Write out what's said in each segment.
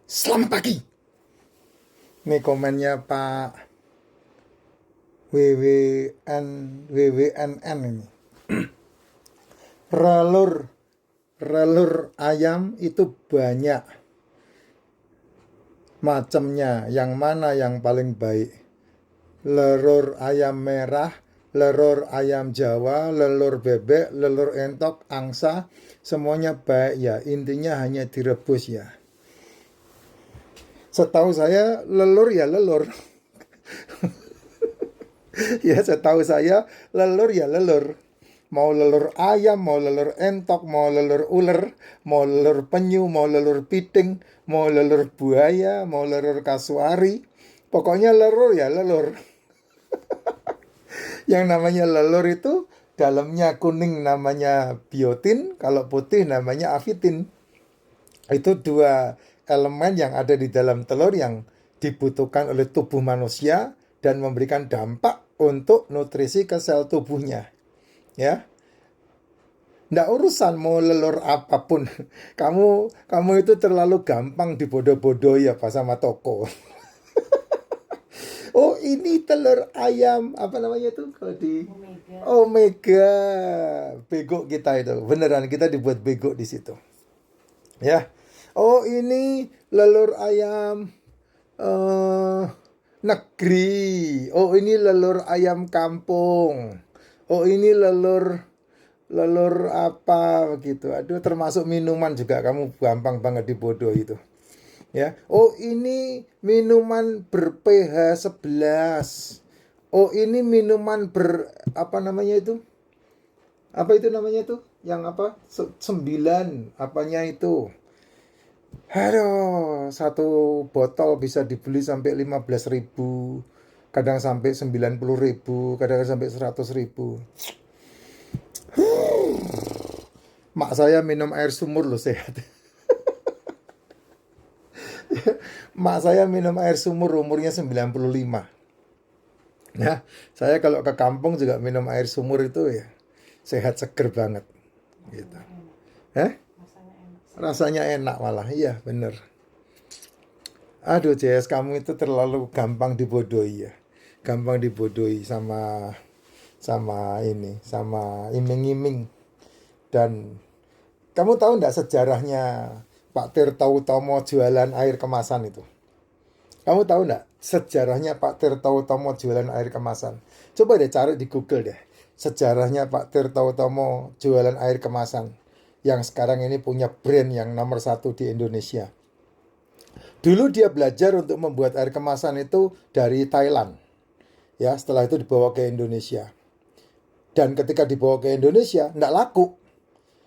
Selamat pagi. Ini komennya Pak WWNN ini. Relur ayam itu banyak macamnya. Yang mana yang paling baik? Lelur ayam merah, lelur ayam Jawa, lelur bebek, lelur entok, angsa, semuanya baik ya. Intinya hanya direbus ya. Setahu saya lelur ya lelur. Ya setahu saya lelur ya lelur. Mau lelur ayam, mau lelur entok, mau lelur ular, mau lelur penyu, mau lelur piting, mau lelur buaya, mau lelur kasuari. Pokoknya lelur ya lelur. Yang namanya lelur itu dalamnya kuning namanya biotin, kalau putih namanya afitin. Itu dua elemen yang ada di dalam telur yang dibutuhkan oleh tubuh manusia dan memberikan dampak untuk nutrisi ke sel tubuhnya. Ya, nggak urusan mau lelur apapun. Kamu itu terlalu gampang dibodoh-bodohi apa sama toko. Oh ini telur ayam apa namanya tuh kalau di Omega. Bego kita itu. Beneran kita dibuat bego di situ. Ya. Oh ini lelur ayam negeri. Oh ini lelur ayam kampung. Oh ini lelur apa begitu. Aduh termasuk minuman juga kamu gampang banget dibodoh itu. Ya. Oh ini minuman ber-pH 11. Oh ini minuman apa namanya itu? Apa itu namanya tuh? Yang apa? 9 apanya itu? Aduh, satu botol bisa dibeli sampai 15.000, kadang sampai 90.000, kadang sampai 100.000. Mak saya minum air sumur loh sehat. Mak saya minum air sumur umurnya 95. Nah, saya kalau ke kampung juga minum air sumur itu ya sehat seger banget gitu. Eh? Rasanya enak malah, iya bener. Aduh Jess, kamu itu terlalu gampang dibodohi ya. Gampang dibodohi sama ini, sama iming-iming. Dan kamu tahu nggak sejarahnya Pak Tirta Utomo jualan air kemasan itu? Kamu tahu nggak sejarahnya Pak Tirta Utomo jualan air kemasan? Coba deh cari di Google deh. Sejarahnya Pak Tirta Utomo jualan air kemasan. Yang sekarang ini punya brand yang nomor 1 di Indonesia. Dulu dia belajar untuk membuat air kemasan itu dari Thailand. Ya, setelah itu dibawa ke Indonesia. Dan ketika dibawa ke Indonesia, nggak laku.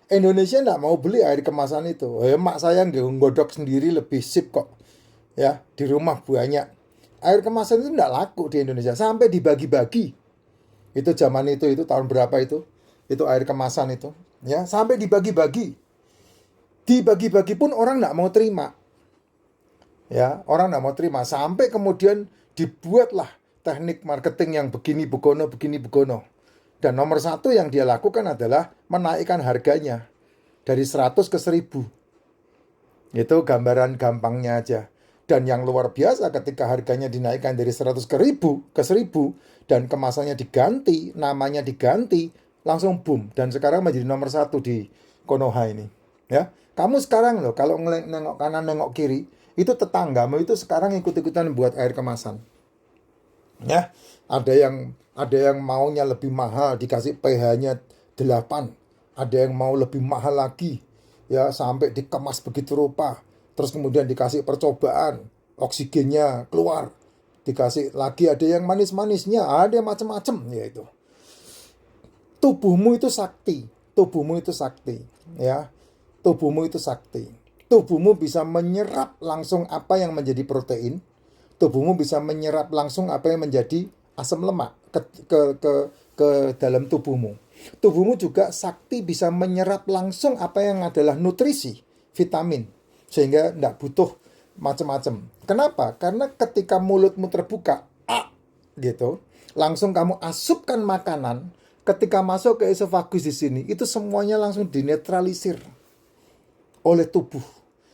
Indonesia nggak mau beli air kemasan itu. Mak saya nggodok sendiri lebih sip kok. Ya, di rumah banyak. Air kemasan itu nggak laku di Indonesia. Sampai dibagi-bagi. Itu zaman itu tahun berapa itu? Itu air kemasan itu. Ya, sampai dibagi-bagi. Dibagi-bagi pun orang nggak mau terima. Ya, orang nggak mau terima sampai kemudian dibuatlah teknik marketing yang begini begono. Dan nomor 1 yang dia lakukan adalah menaikkan harganya dari 100 ke 1000. Itu gambaran gampangnya aja. Dan yang luar biasa ketika harganya dinaikkan dari 100 ke 1000 dan kemasannya diganti, namanya diganti, langsung boom dan sekarang menjadi nomor 1 di Konoha ini. Ya, kamu sekarang loh kalau nengok kanan nengok kiri, itu tetanggamu itu sekarang ikut-ikutan buat air kemasan. Ya, ada yang maunya lebih mahal dikasih pH-nya 8. Ada yang mau lebih mahal lagi. Ya, sampai dikemas begitu rupa. Terus kemudian dikasih percobaan, oksigennya keluar. Dikasih lagi ada yang manis-manisnya, ada yang macam-macam ya itu. Tubuhmu itu sakti. Tubuhmu itu sakti, ya. Tubuhmu itu sakti. Tubuhmu bisa menyerap langsung apa yang menjadi protein. Tubuhmu bisa menyerap langsung apa yang menjadi asam lemak ke dalam tubuhmu. Tubuhmu juga sakti bisa menyerap langsung apa yang adalah nutrisi, vitamin. Sehingga tidak butuh macam-macam. Kenapa? Karena ketika mulutmu terbuka, gitu, langsung kamu asupkan makanan, ketika masuk ke esofagus di sini, itu semuanya langsung dinetralisir oleh tubuh.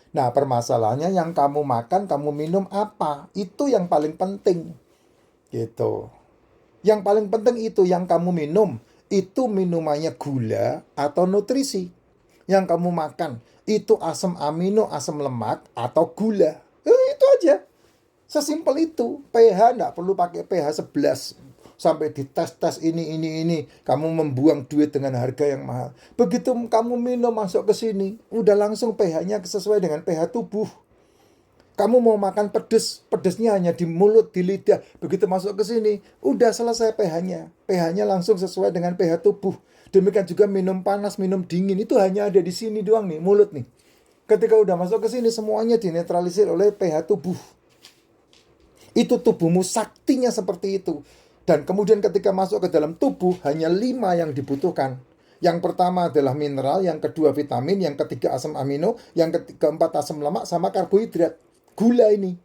Nah, permasalahannya yang kamu makan, kamu minum apa? Itu yang paling penting. Gitu. Yang paling penting itu yang kamu minum. Itu minumannya gula atau nutrisi. Yang kamu makan, itu asam amino, asam lemak atau gula. Itu aja. Sesimpel itu. pH enggak perlu pakai pH 11 sampai dites-tes ini. Kamu membuang duit dengan harga yang mahal. Begitu kamu minum masuk ke sini, udah langsung pH-nya sesuai dengan pH tubuh. Kamu mau makan pedes, pedesnya hanya di mulut, di lidah. Begitu masuk ke sini, udah selesai pH-nya. pH-nya langsung sesuai dengan pH tubuh. Demikian juga minum panas, minum dingin, itu hanya ada di sini doang nih, mulut nih. Ketika udah masuk ke sini, semuanya dinetralisir oleh pH tubuh. Itu tubuhmu saktinya seperti itu. Dan kemudian ketika masuk ke dalam tubuh, hanya 5 yang dibutuhkan. Yang pertama adalah mineral, yang kedua vitamin, yang ketiga asam amino, yang keempat asam lemak, sama karbohidrat. Gula ini.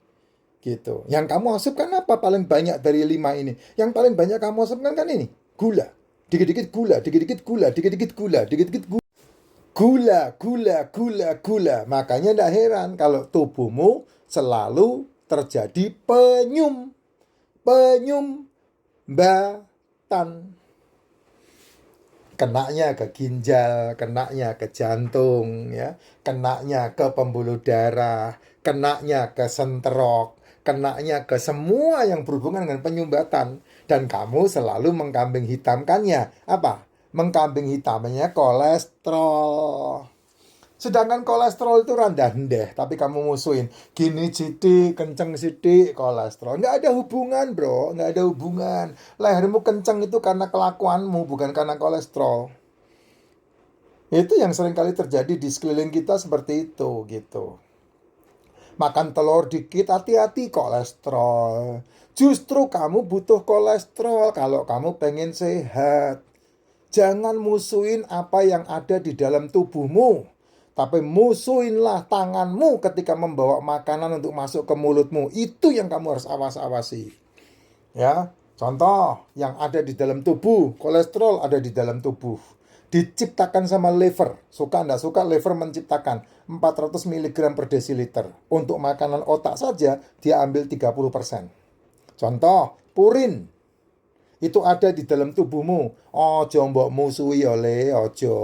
Gitu. Yang kamu asupkan apa paling banyak dari 5 ini? Yang paling banyak kamu asupkan kan ini. Gula. Dikit-dikit gula, dikit-dikit gula, dikit-dikit gula, dikit-dikit gula. Gula. Makanya tidak heran kalau tubuhmu selalu terjadi penyumbatan. Kenanya ke ginjal, kenanya ke jantung, ya, kenanya ke pembuluh darah, kenanya ke senterok, kenanya ke semua yang berhubungan dengan penyumbatan. Dan kamu selalu mengkambing hitamkannya. Apa? Mengkambing hitamnya kolesterol. Sedangkan kolesterol itu rendah, tapi kamu musuhin. Gini sidik, kenceng sidik, kolesterol. Nggak ada hubungan, bro. Nggak ada hubungan. Lehermu kenceng itu karena kelakuanmu, bukan karena kolesterol. Itu yang sering kali terjadi di sekeliling kita seperti itu, gitu. Makan telur dikit, hati-hati kolesterol. Justru kamu butuh kolesterol kalau kamu pengen sehat. Jangan musuhin apa yang ada di dalam tubuhmu. Tapi musuhinlah tanganmu ketika membawa makanan untuk masuk ke mulutmu. Itu yang kamu harus awas-awasi. Ya, contoh yang ada di dalam tubuh, kolesterol ada di dalam tubuh. Diciptakan sama liver. Suka enggak suka, liver menciptakan 400 mg per desiliter. Untuk makanan otak saja dia ambil 30%. Contoh, purin. Itu ada di dalam tubuhmu. Ojo mbok musuhi oleh ojo.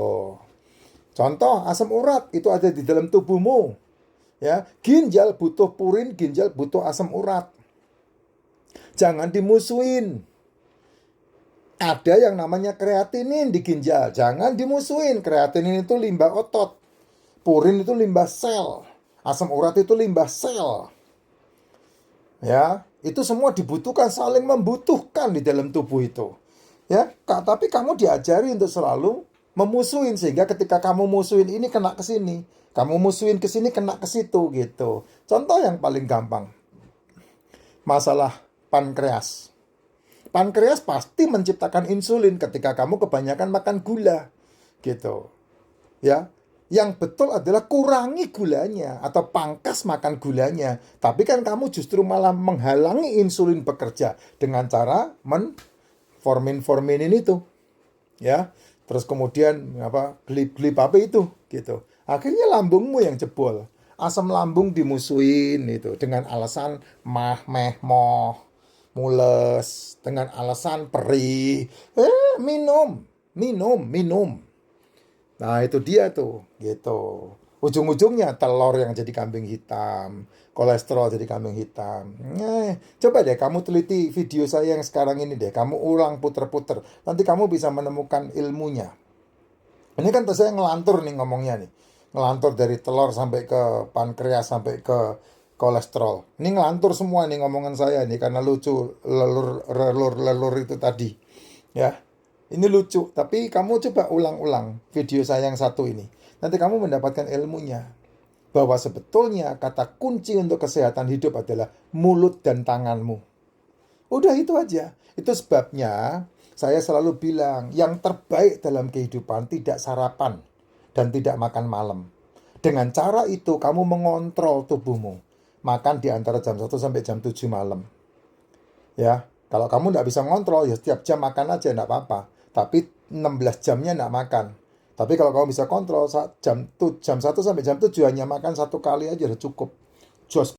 Contoh, asam urat itu ada di dalam tubuhmu. Ya, ginjal butuh purin, ginjal butuh asam urat. Jangan dimusuhin. Ada yang namanya kreatinin di ginjal. Jangan dimusuhin. Kreatinin itu limbah otot. Purin itu limbah sel. Asam urat itu limbah sel. Ya, itu semua dibutuhkan, saling membutuhkan di dalam tubuh itu. Ya, tapi kamu diajari untuk selalu memusuhin, sehingga ketika kamu musuhin ini kena ke sini, kamu musuhin ke sini kena ke situ gitu. Contoh yang paling gampang, masalah pankreas. Pankreas pasti menciptakan insulin ketika kamu kebanyakan makan gula gitu. Ya. Yang betul adalah kurangi gulanya atau pangkas makan gulanya. Tapi kan kamu justru malah menghalangi insulin bekerja dengan cara formin itu. Ya. Terus kemudian glip-glip apa itu gitu. Akhirnya lambungmu yang jebol. Asam lambung dimusuhin itu dengan alasan moh, mules, dengan alasan perih. Minum. Nah, itu dia tuh, gitu. Ujung-ujungnya telur yang jadi kambing hitam, kolesterol jadi kambing hitam. Coba deh kamu teliti video saya yang sekarang ini deh, kamu ulang puter-puter. Nanti kamu bisa menemukan ilmunya. Ini kan saya ngelantur nih ngomongnya nih. Ngelantur dari telur sampai ke pankreas sampai ke kolesterol. Ini ngelantur semua nih ngomongan saya nih karena lucu lelur itu tadi. Ya. Ini lucu, tapi kamu coba ulang-ulang video saya yang satu ini. Nanti kamu mendapatkan ilmunya. Bahwa sebetulnya kata kunci untuk kesehatan hidup adalah mulut dan tanganmu. Udah itu aja. Itu sebabnya saya selalu bilang, yang terbaik dalam kehidupan tidak sarapan dan tidak makan malam. Dengan cara itu kamu mengontrol tubuhmu. Makan di antara jam 1 sampai jam 7 malam. Ya, kalau kamu tidak bisa ngontrol, ya setiap jam makan aja, tidak apa-apa. Tapi 16 jamnya tidak makan. Tapi kalau kamu bisa kontrol jam 1 sampai jam 7 hanya makan satu kali aja udah cukup. Jos